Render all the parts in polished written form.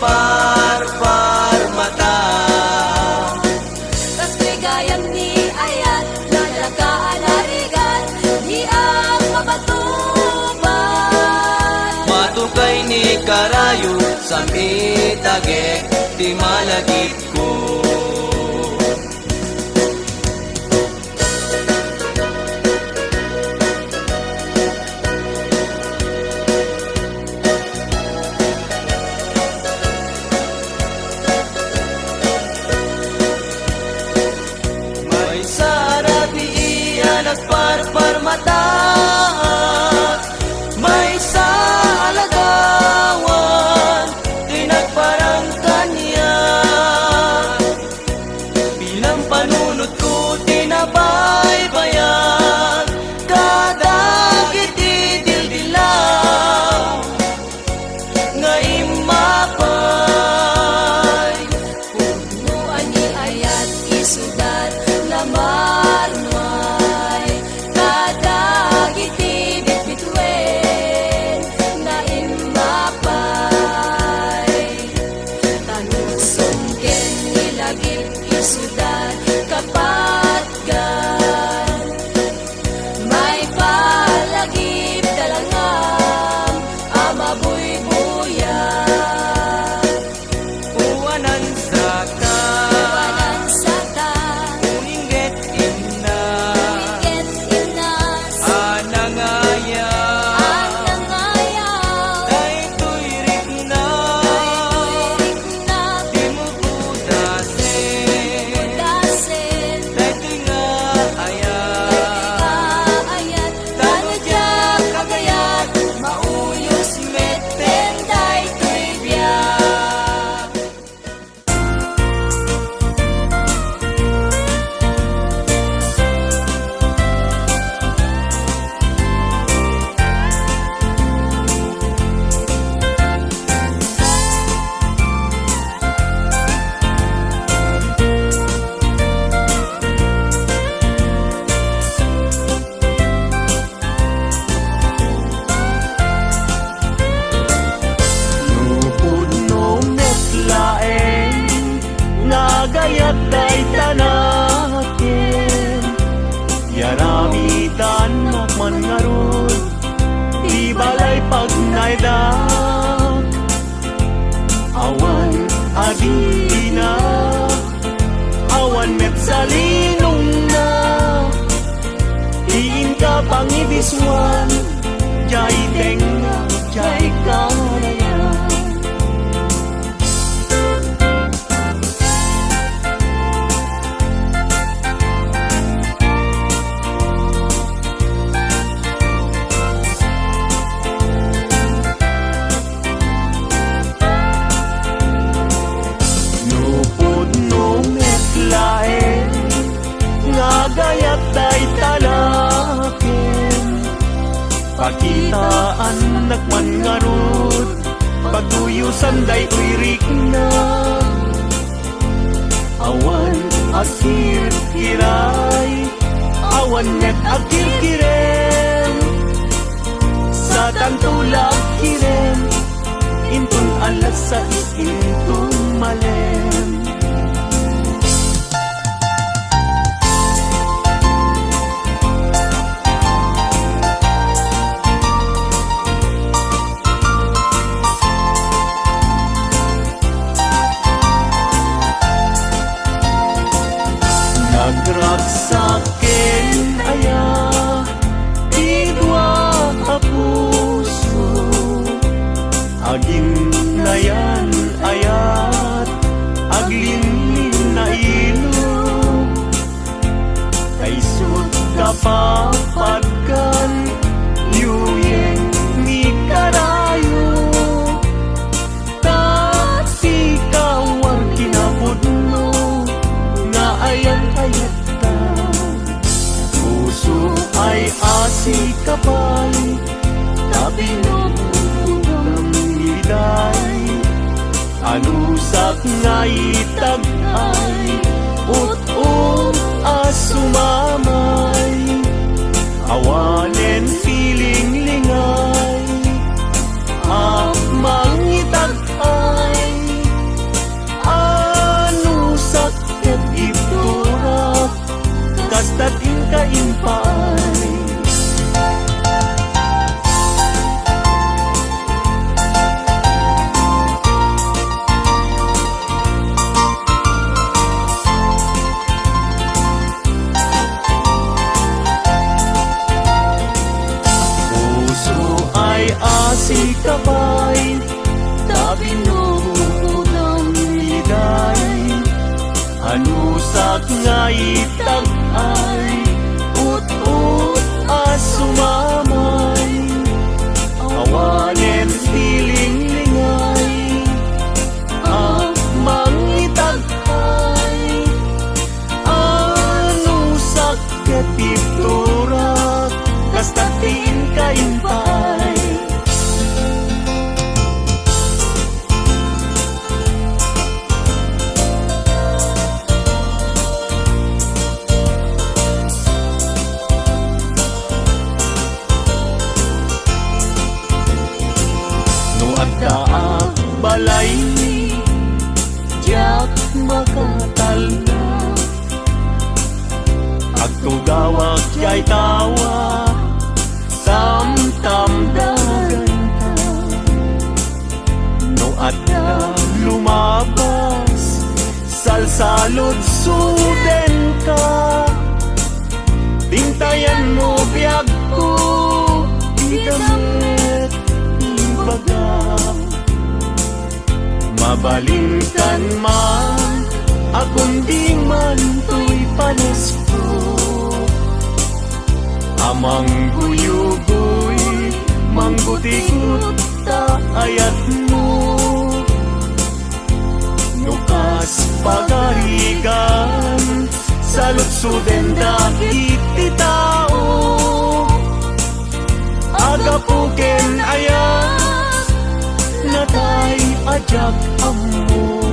parpar mata. Tas gayam ni ayat lalagaan harigan di ang mabatuban. Matukay ni karayo sa mitagek di malagit ko. Nagparpar mata, may sa alagawan, tinagparang kanya. Bilang panunod ko, tinabaybayan, kada gitidildilaw, nga imapay. Punuan ni ayat isudat na marnwa. Sudan kapatgan may palagip dalangam amabuy-buya Uwanan sata Uningget inna Anangaya Daytoy rikna gayat day tanakin yaramitan nakman ngarud di balay pagnaydak awan adina awan met salinong na diin ka pangibiswan jay tenga jay kalayan. Gayat day talakin pakitaan nakman ngarud pagduyusan day uirik na awan akir kiray awan net akir kirem sa tantulak kirem intun alas sa intun malem. Nagragsakin aya idwa a puso aging nayan ayat aglinlin na ilog kaisod kapapagkan yuyeng ni karayo tati kawar kinabudno na ayat-ayat ta puso ay asi kapay tabinog ng hiday anusak nga itag-ay ut-ut asumamay awanen piling lingay mangitag-ay kasta't inkaimpay. Sikapay, Tabinuhutang iday, hanusak nga itag-ay, ut-ut as sumamay, awanen tiling-lingay, mangitag-ay, anusak ketipturak, kastatin kaimpay. Balay ni Jack makatalna, agtugawag kay tawa, tamtamdagan ka. No at na lumabas, salsalot suden ka. Tintayan mo biyag ko, idamit ibaga. Mabalingtan man, akong di man to'y panesko. Amang guyugoy, manggutikot ta ayat mo. Nukas pagarigan, salutsuden dagit ti tao. Agapuken ayat, natay ajak amo.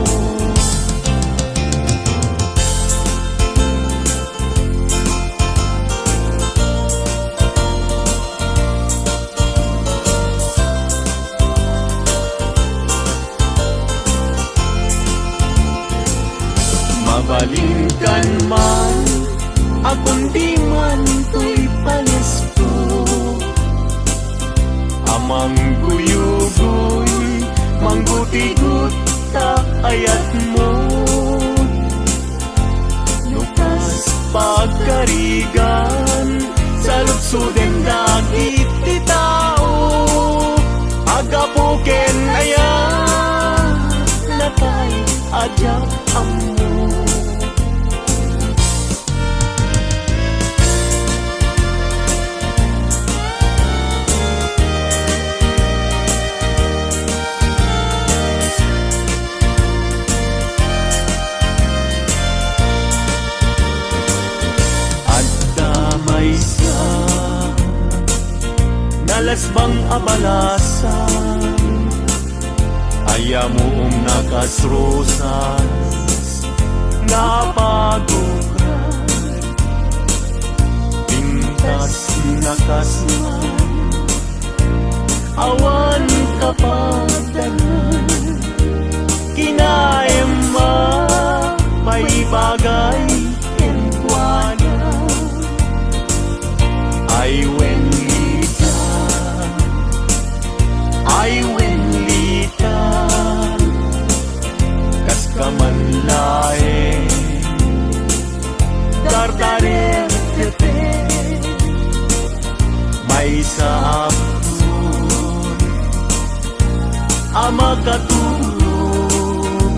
Mabalingkan man, akong di man to'y panesko. Amang guyugoy, mangguti-gut ta ayat mo. Nukas pagkarigan, salutsuden dagit ti tao. Agapuken ayat, natay ajak amo. Nalasbang abalasan, ayamoong nakasrosas, napagukran, pintas nakasman, awan kapadanan, kinaem may bagay kenkwana, ay wenlitan, kas kamanlae, dardarer tepe, may saapun, amakatulog,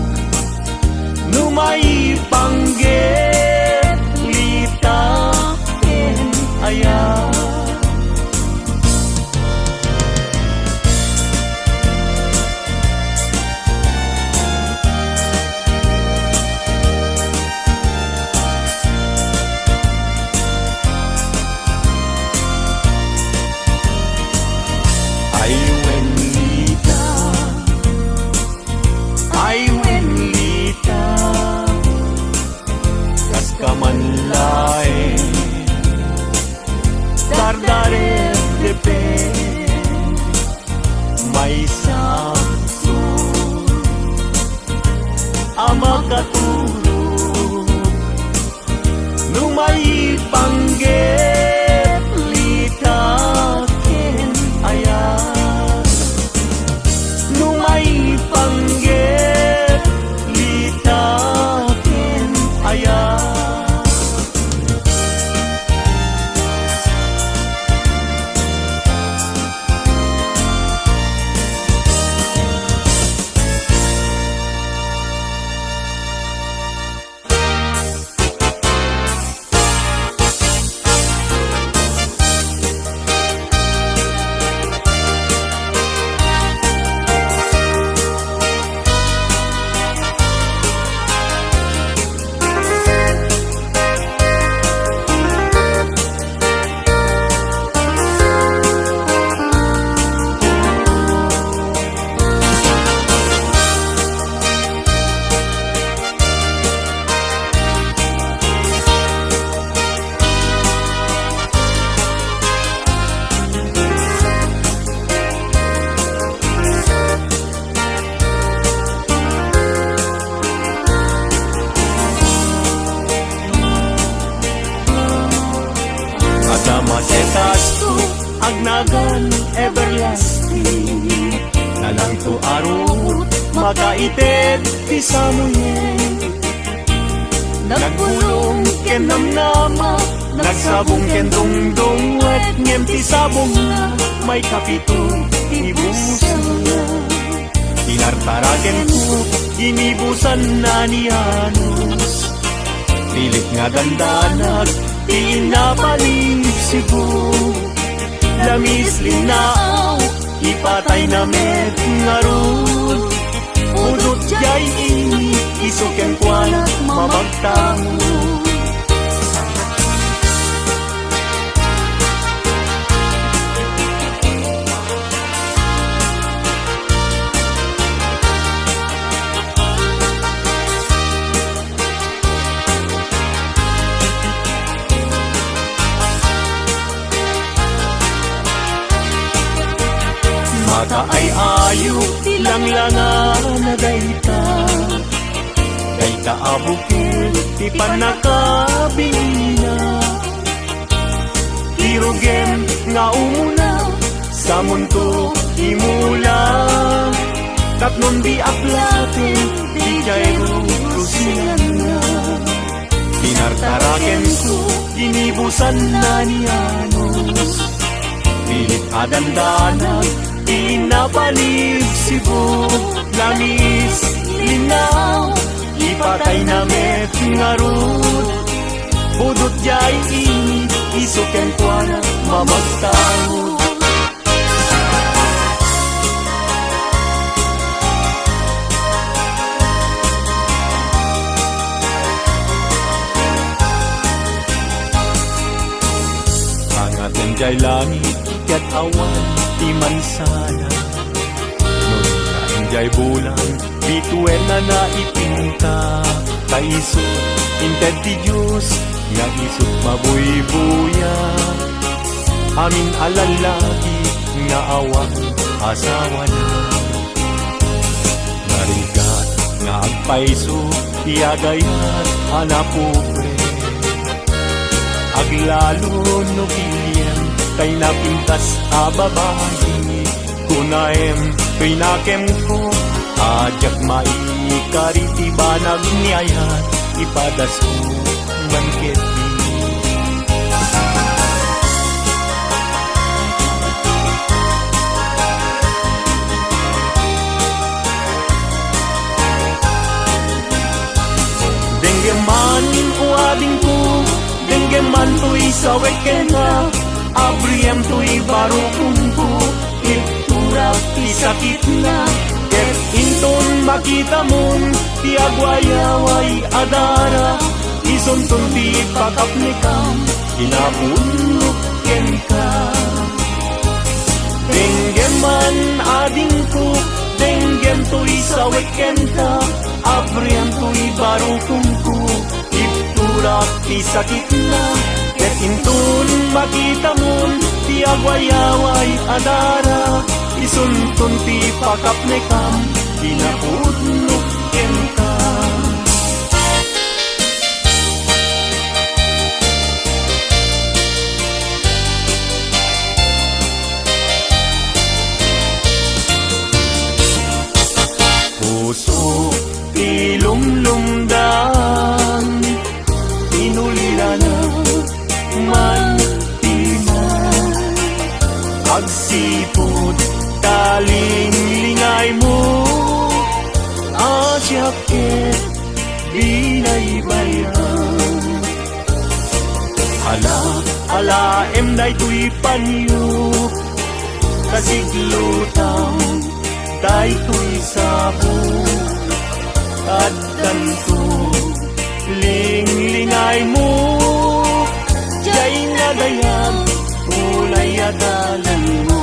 numay pangget, litaken ayat. Kamanlae, dardaret depe, may saktun, amakatulog, numay makaitet ti samuyen. Nagbulong ken namnama, nagsabong ken dungdung, wet ngem ti sabong na, may kapito ibusan na. Tinartaraken ko, inibusan na ni Anos. Pilit nga dandanag, di napalip sibo. Lamis linaaw, ipatay na met nga rod. Udot jay ini, isuken kwan mamagtango. Maka ay ayok tilang langan na dayta. Dayta abukil ti panakabina. Tirugem nga umuna sa mundo imula. Katnon di aplatin di jayro kusinan na. Pinartaraken ko inibusan na ni Anos. Pilit adandanan pinapalib sibo. Lamis linaw, ipatay na met nga rod. Budot jay ini, isuken kwa na mamagtangod. Angaten jay langit, ket awan ti mansana. Nun nainjay bulan, bituin na naipinta. Kaisot, inted ti Diyos, nga isot mabuybuya. Amin alalagi, nga awang asawa na. Narigat, nga agpaiso, iagayat, hanapupre. Aglalo no bilyen, kay napintas a babae. Kunaem, kay nakem ko, ajak maikariti banag niyayat, ipadas ko manketi. Denggeman o ading ko, denggeman to'y sa wekena. Abriem to'y barukungko, iturak ti sakit na. Ket inton makita mon, ti agwayaway adara. Isontun ti pakapnikam, inapunok ken ka. Denggeman ading ko, denggem to'y sa wekenta. Abriem to'y barukungko, iturak ti sakit na. Ket intun makita mon, ti agwayaway adara. Isuntun ti pakapnikam, pinapudnok ken ka. Puso ti lumlumdan, inulila na man timan. Agsipod talinglingay mo, asyakit binaybayan. Ala emday tuy panyo, kasiglutang day tuy sabo. At ganto linglingay mo, jay nagayag ulay adalan mo.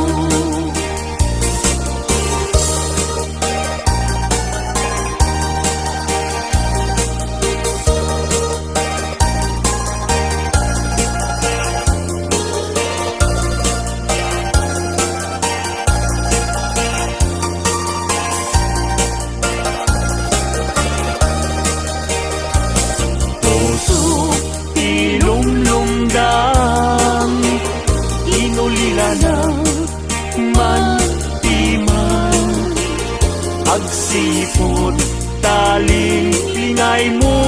sipot taling lingay mo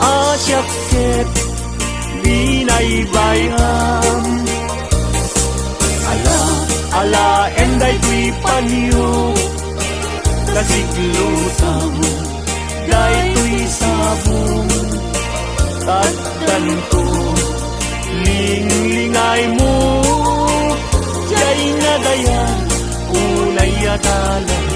asyakit binaybayan ala enday tuy panyo kasiglutam day tuy sabong tagdan ko lingay mo jay nga dayan unay atalan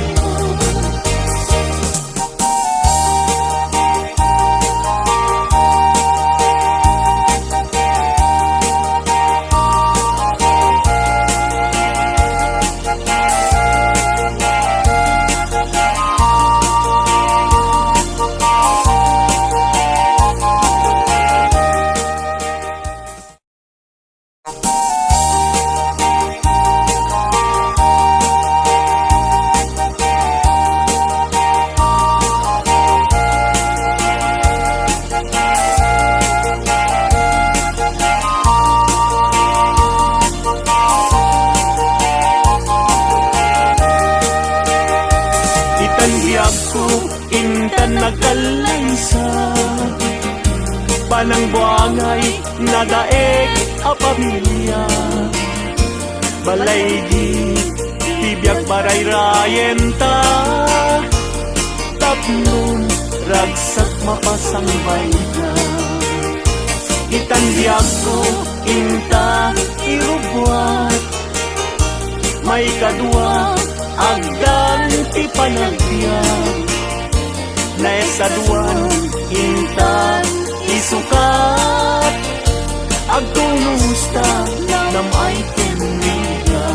intan nagkalaysa panang buangay nadaeg a pamilya balay di tibiyag baray rayenta tapnon ragsak mapasangbay ka itan biyag ko inta irubuat may kadua agdan ti panagbiag naisaduan inta isukat agtulusta nam ay tinriga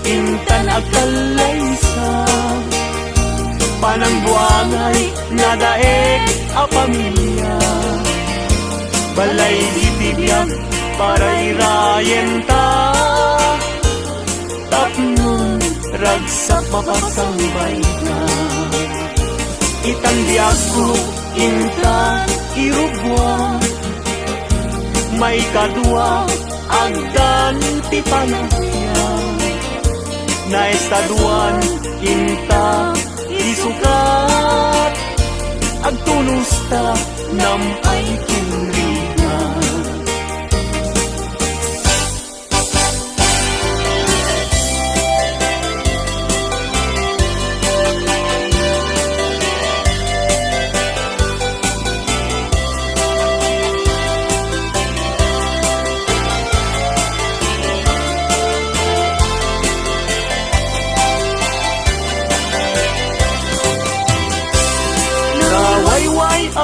intan agkalaysa panang buangay nadaeg a pamilya balay ditibiyag paray rayenta tapnon ragsak mapasangbay ka itan biyag ko inta irubwa may kadua agdan ti panagbiag naistaduan inta isukat agtulusta nam ay kinriga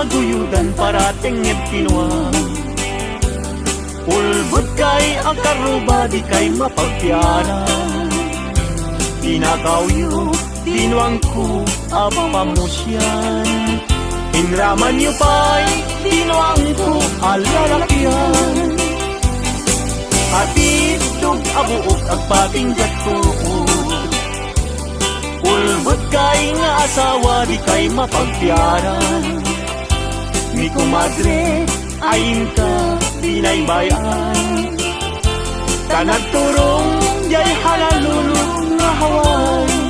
aguyudan parating pinuang ulbud kay ang karuba di kay mapagpiara tinakawyo tinuang ko apamusyan inraman niyo pa'y tinuang ko alalakyan atitog abuok agpatinggat ko ulbud kay nga asawa di kay mapagpiaran mi kumadre ayin ka binaybayan kanagturong jay halalulong nga haway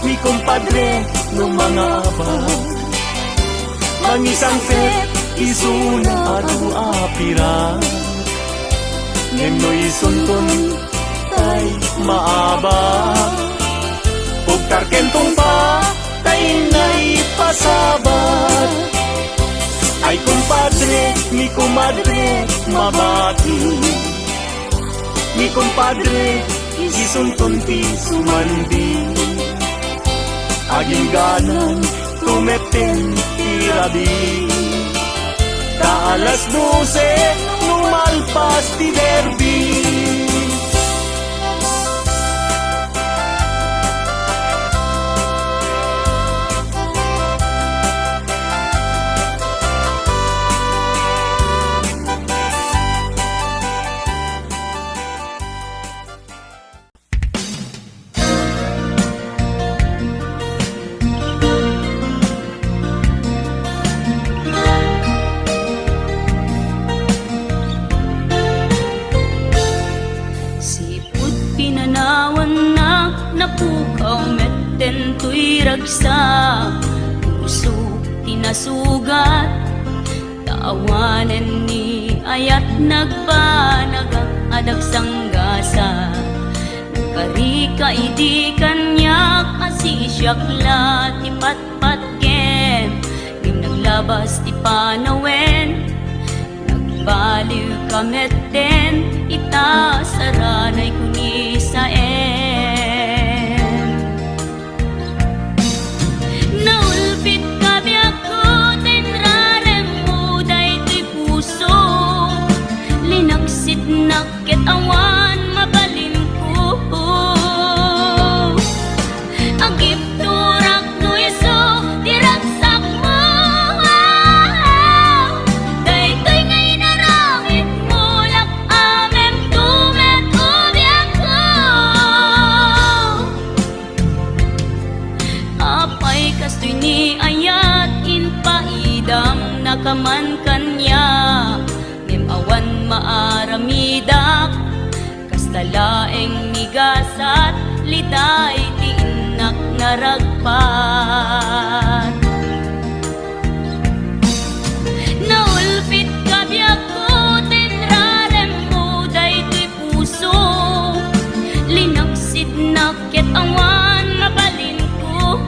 mi kumpadre ng mga abang mangisang fet isuna adu apira ngeno isunton tay maaba pagkarkentong pa tay nay pasabat ay kumpadre mi kumadre mabati mi kumpadre isunton ti sumandi. Aging ganan tumeten ti rabi. Alas 12 lumalpas ti derby. Napukaw metten tuy ragsa, puso tinasugat, taawanen ni ayat nagpanagak adag sanggasa. Karika idi kanyak asisyakla ti patpatken, dim naglabas ti panawen, nagbaliw kametten, itasaranay kuni sa naulpit kabiyak ko, tinrarem mo day ti puso, linaksit nakit awan mabalin ko. Agip turak no iso, tiraksak mo, daytoy ngay naramit mo, lak amem tumet ubiyak ko. Apay kastoy ni ayat inpaidam nakaman kanya, ngem awan maaramidak, kastalaeng migasat liday ti inak naragpat. Naulpit kabiyak ko, tinrarem mo daytoy puso, linaksit nakit awan mabalin ko.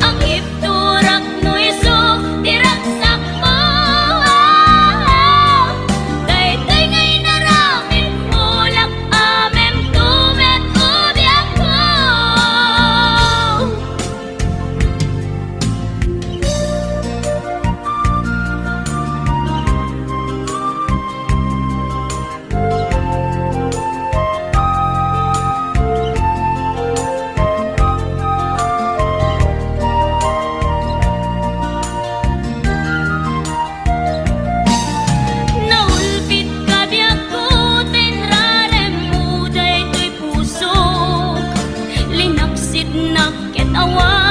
Ang ipturak no iso, tiraksak mo, daytoy ngay naramit mo, lak amem tumet ubiyak ko. Naulpit kabiyak ko, tinrarem mo daytoy puso, linaksit nakit awan